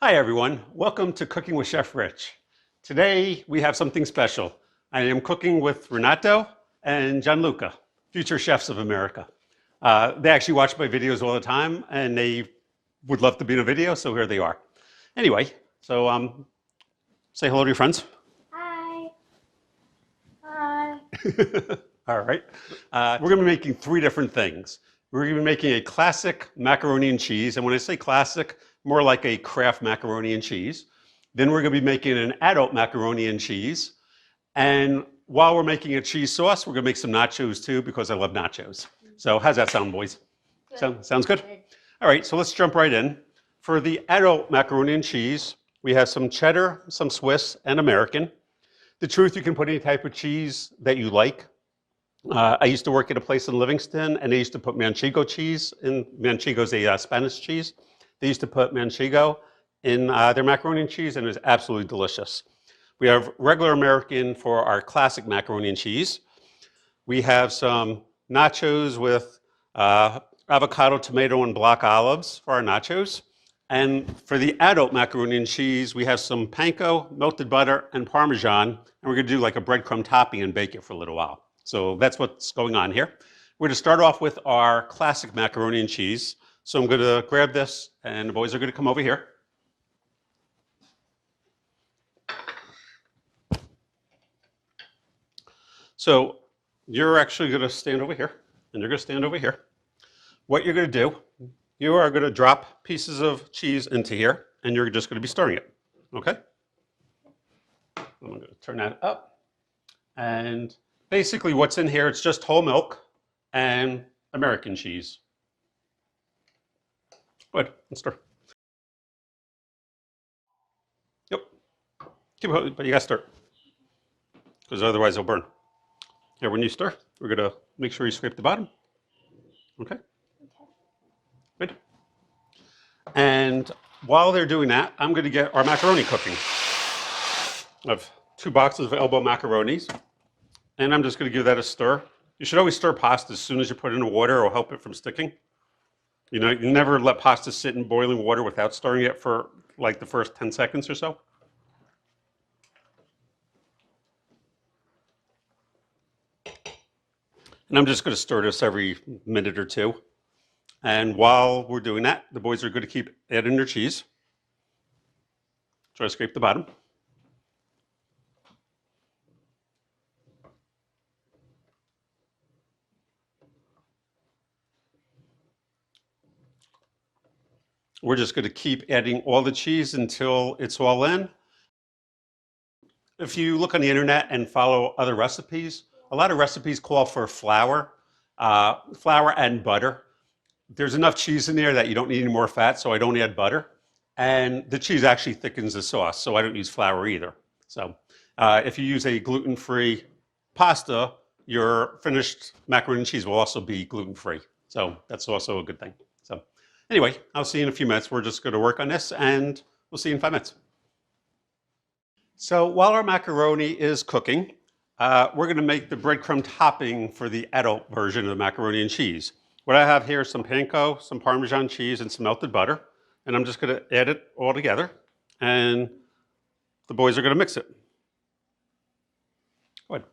Hi everyone, welcome to Cooking with Chef Rich. Today we have something special. I am cooking with Renato and Gianluca, future chefs of America. They actually watch my videos all the time and they would love to be in a video, so here they are. Anyway, so say hello to your friends. Hi. Hi. All right. We're going to be making three different things. We're going to be making a classic macaroni and cheese, and when I say classic, more like a Kraft macaroni and cheese. Then we're going to be making an adult macaroni and cheese. And while we're making a cheese sauce, we're going to make some nachos too, because I love nachos. So how's that sound, boys? Sounds good? All right, so let's jump right in. For the adult macaroni and cheese, we have some cheddar, some Swiss, and American. The truth, you can put any type of cheese that you like. I used to work at a place in Livingston, and they used to put manchego cheese in. Manchego is a Spanish cheese. They used to put manchego in their macaroni and cheese, and it was absolutely delicious. We have regular American for our classic macaroni and cheese. We have some nachos with avocado, tomato, and block olives for our nachos. And for the adult macaroni and cheese, we have some panko, melted butter, and Parmesan. And we're going to do like a breadcrumb topping and bake it for a little while. So that's what's going on here. We're going to start off with our classic macaroni and cheese. So I'm going to grab this, and the boys are going to come over here. So you're actually going to stand over here, and you're going to stand over here. What you're going to do, you are going to drop pieces of cheese into here, and you're just going to be stirring it, okay? I'm going to turn that up. And basically what's in here, it's just whole milk and American cheese. Good, let's stir. Yep, keep it, but you gotta stir, because otherwise it'll burn. Here, when you stir, we're gonna make sure you scrape the bottom. Okay? Good. And while they're doing that, I'm gonna get our macaroni cooking. I have 2 boxes of elbow macaronis, and I'm just gonna give that a stir. You should always stir pasta as soon as you put it in the water, or help it from sticking. You know, you never let pasta sit in boiling water without stirring it for like the first 10 seconds or so. And I'm just going to stir this every minute or two. And while we're doing that, the boys are going to keep adding their cheese. Try to scrape the bottom. We're just going to keep adding all the cheese until it's all in. If you look on the internet and follow other recipes, a lot of recipes call for flour and butter. There's enough cheese in there that you don't need any more fat, so I don't add butter. And the cheese actually thickens the sauce, so I don't use flour either. So if you use a gluten-free pasta, your finished macaroni and cheese will also be gluten-free. So that's also a good thing. So anyway, I'll see you in a few minutes. We're just going to work on this, and we'll see you in 5 minutes. So while our macaroni is cooking, we're going to make the breadcrumb topping for the adult version of the macaroni and cheese. What I have here is some panko, some Parmesan cheese, and some melted butter. And I'm just going to add it all together. And the boys are going to mix it. Go ahead.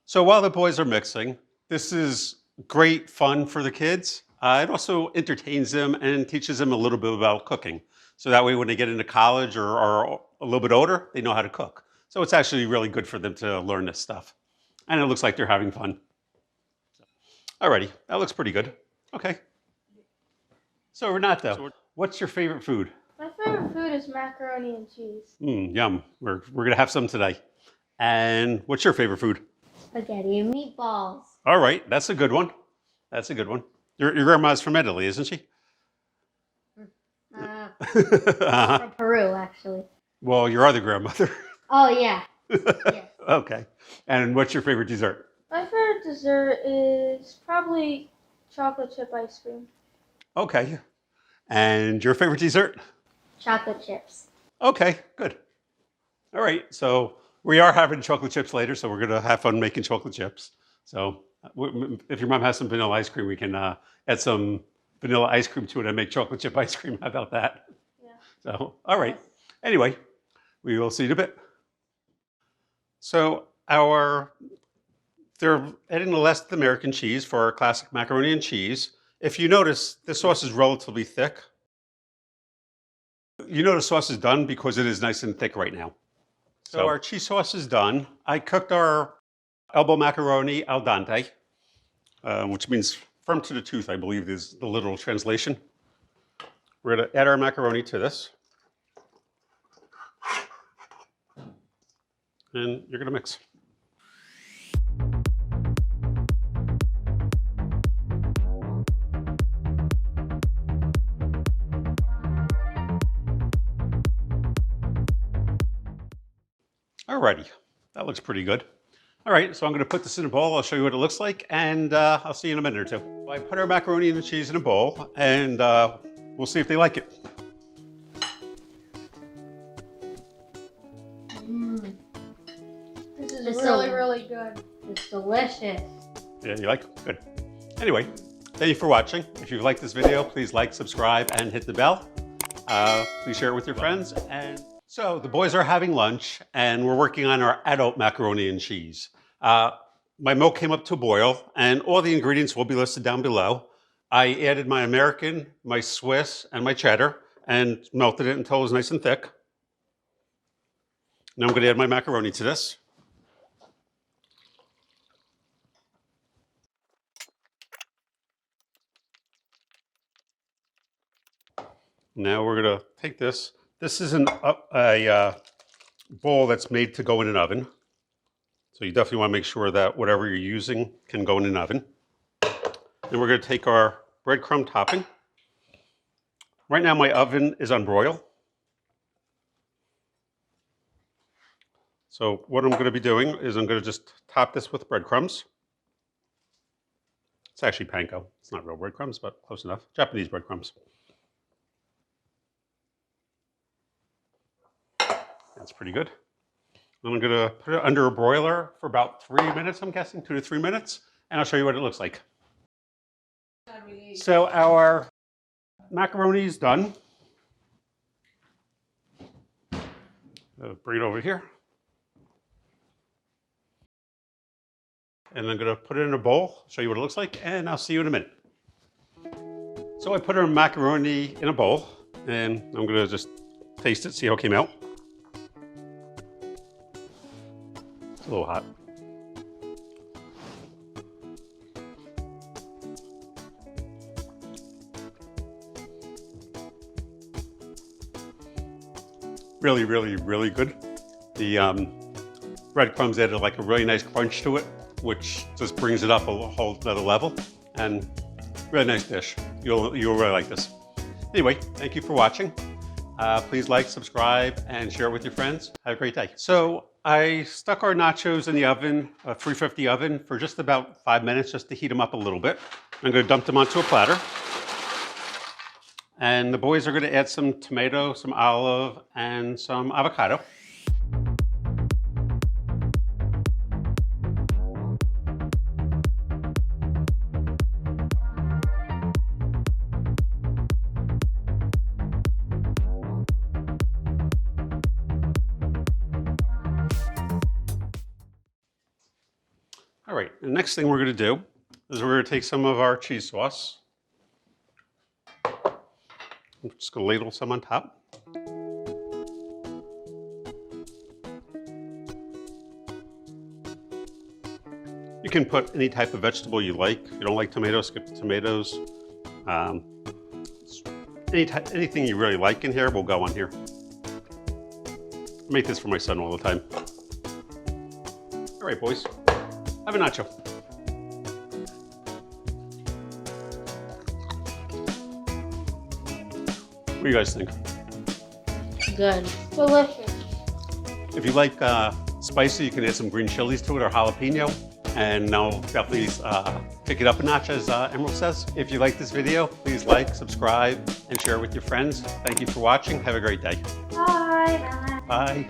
So while the boys are mixing, this is great fun for the kids. It also entertains them and teaches them a little bit about cooking. So that way when they get into college or are a little bit older, they know how to cook. So it's actually really good for them to learn this stuff. And it looks like they're having fun. Alrighty, that looks pretty good. Okay. So Renato, what's your favorite food? My favorite food is macaroni and cheese. Yum. We're going to have some today. And what's your favorite food? Spaghetti and meatballs. All right, that's a good one. That's a good one. Your grandma's from Italy, isn't she? From Peru, actually. Well, your other grandmother. Oh, yeah. Yeah. Okay. And what's your favorite dessert? My favorite dessert is probably chocolate chip ice cream. Okay. And your favorite dessert? Chocolate chips. Okay, good. All right, so we are having chocolate chips later, so we're gonna have fun making chocolate chips. So if your mom has some vanilla ice cream, we can add some vanilla ice cream to it and make chocolate chip ice cream. How about that? Yeah. So, all right. Anyway, we will see you in a bit. So they're adding the less American cheese for our classic macaroni and cheese. If you notice, the sauce is relatively thick. You know the sauce is done because it is nice and thick right now. So our cheese sauce is done. I cooked our elbow macaroni al dente, which means firm to the tooth, I believe is the literal translation. We're gonna add our macaroni to this. And you're gonna mix. Alrighty, that looks pretty good. All right, so I'm gonna put this in a bowl. I'll show you what it looks like, and I'll see you in a minute or two. I put our macaroni and cheese in a bowl, and we'll see if they like it. This It's really good. It's delicious. Yeah, you like it? Good. Anyway, thank you for watching. If you've liked this video, please like, subscribe, and hit the bell. Please share it with your friends. And so the boys are having lunch, and we're working on our adult macaroni and cheese. My milk came up to a boil, and all the ingredients will be listed down below. I added my American, my Swiss, and my cheddar, and melted it until it was nice and thick. Now I'm going to add my macaroni to this. Now we're going to take this. This is a bowl that's made to go in an oven. So you definitely want to make sure that whatever you're using can go in an oven. And we're going to take our breadcrumb topping. Right now my oven is on broil. So what I'm going to be doing is I'm going to just top this with breadcrumbs. It's actually panko. It's not real breadcrumbs, but close enough. Japanese breadcrumbs. That's pretty good. And I'm gonna put it under a broiler for about 3 minutes, I'm guessing, 2 to 3 minutes, and I'll show you what it looks like. So our macaroni is done. Bring it over here. And I'm gonna put it in a bowl, show you what it looks like, and I'll see you in a minute. So I put our macaroni in a bowl, and I'm gonna just taste it, see how it came out. A little hot. Really, really, really good. The breadcrumbs added like a really nice crunch to it, which just brings it up a whole other level. And really nice dish. You'll really like this. Anyway, thank you for watching. Please like, subscribe, and share it with your friends. Have a great day. So I stuck our nachos in the oven, a 350 oven, for just about 5 minutes, just to heat them up a little bit. I'm going to dump them onto a platter. And the boys are going to add some tomato, some olive, and some avocado. All right, the next thing we're going to do is we're going to take some of our cheese sauce. I'm just going to ladle some on top. You can put any type of vegetable you like. If you don't like tomatoes, skip the tomatoes. Anything you really like in here will go on here. I make this for my son all the time. All right, boys. Have a nacho. What do you guys think? Good. Delicious. If you like spicy, you can add some green chilies to it or jalapeno. And now definitely pick it up a notch, as Emerald says. If you like this video, please like, subscribe, and share it with your friends. Thank you for watching. Have a great day. Bye. Bye.